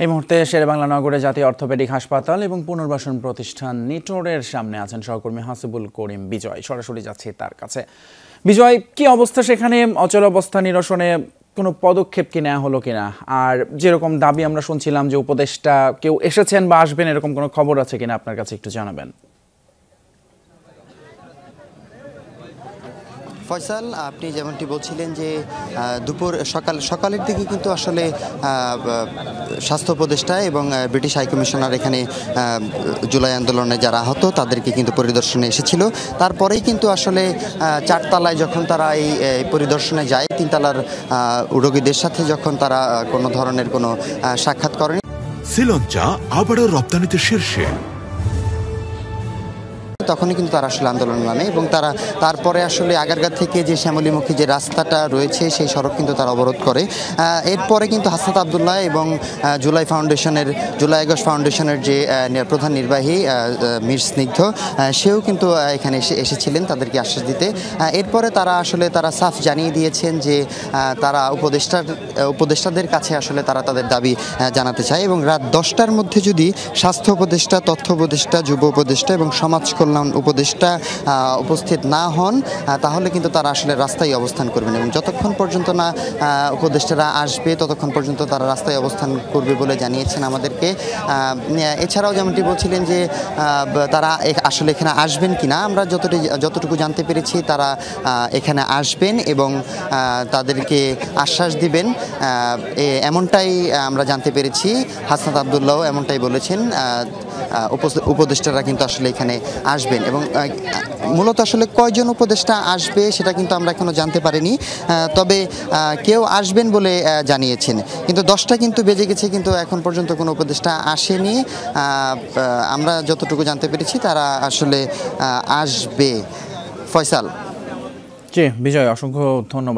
এই মুহূর্তে শেরেবাংলা নগরে জাতীয় অর্থোপেডিক হাসপাতাল এবং পুনর্বাসন প্রতিষ্ঠান নিটোরের সামনে আছেন সহকর্মী হাসিবুল করিম বিজয়। সরাসরি যাচ্ছি তার কাছে। বিজয়, কি অবস্থা সেখানে? অচল অবস্থা নিরসনে কোনো পদক্ষেপ কি নেওয়া হলো কিনা? আর যেরকম দাবি আমরা শুনছিলাম যে উপদেষ্টা কেউ এসেছেন বা আসবেন, এরকম কোনো খবর আছে কিনা আপনার কাছে একটু জানাবেন। ফয়সাল, আপনি যেমনটি বলছিলেন যে সকালের দিকে কিন্তু আসলে স্বাস্থ্য উপদেষ্টা এবং ব্রিটিশ হাইকমিশনার এখানে জুলাই আন্দোলনে যারা আহত তাদেরকে কিন্তু পরিদর্শনে এসেছিল। তারপরেই কিন্তু আসলে 4 তলায় যখন তারা এই পরিদর্শনে যায়, 3 তলার রোগীদের সাথে যখন তারা কোনো ধরনের কোনো সাক্ষাৎ করেনি। শ্রীলঙ্কা আবারও রপ্তানিতে শীর্ষে, তখনই কিন্তু তারা আসলে আন্দোলন নামে এবং তারপরে আসলে আগারগাঁ থেকে যে শ্যামলীমুখী যে রাস্তাটা রয়েছে সেই সড়ক কিন্তু তারা অবরোধ করে। এরপরে কিন্তু হাসনাত আবদুল্লাহ এবং জুলাই আগস্ট ফাউন্ডেশনের যে প্রধান নির্বাহী মীর স্নিগ্ধ, সেও কিন্তু এখানে এসেছিলেন তাদেরকে আশ্বাস দিতে। এরপরে তারা সাফ জানিয়ে দিয়েছেন যে তারা উপদেষ্টাদের কাছে আসলে তারা তাদের দাবি জানাতে চায় এবং রাত 10টার মধ্যে যদি স্বাস্থ্য উপদেষ্টা, তথ্য উপদেষ্টা, যুব উপদেষ্টা এবং সমাজ কল্যাণ উপদেষ্টা উপস্থিত না হন, তাহলে কিন্তু তারা আসলে রাস্তায় অবস্থান করবেন এবং যতক্ষণ পর্যন্ত না উপদেষ্টারা আসবে ততক্ষণ পর্যন্ত তারা রাস্তায় অবস্থান করবে বলে জানিয়েছেন আমাদেরকে। এছাড়াও যেমনটি বলছিলেন যে তারা আসলে এখানে আসবেন কিনা, আমরা যতটুকু জানতে পেরেছি তারা এখানে আসবেন এবং তাদেরকে আশ্বাস দিবেন, এমনটাই আমরা জানতে পেরেছি। হাসনাত আবদুল্লাহ এমনটাই বলেছেন, উপদেষ্টারা কিন্তু আসলে এখানে আসবেন এবং মূলত আসলে কয়জন উপদেষ্টা আসবে সেটা কিন্তু আমরা এখনো জানতে পারিনি, তবে কেউ আসবেন বলে জানিয়েছেন। কিন্তু 10টা কিন্তু বেজে গেছে, কিন্তু এখন পর্যন্ত কোনো উপদেষ্টা আসেনি। আমরা যতটুকু জানতে পেরেছি তারা আসলে আসবে। ফয়সাল। জি বিজয়, অসংখ্য ধন্যবাদ।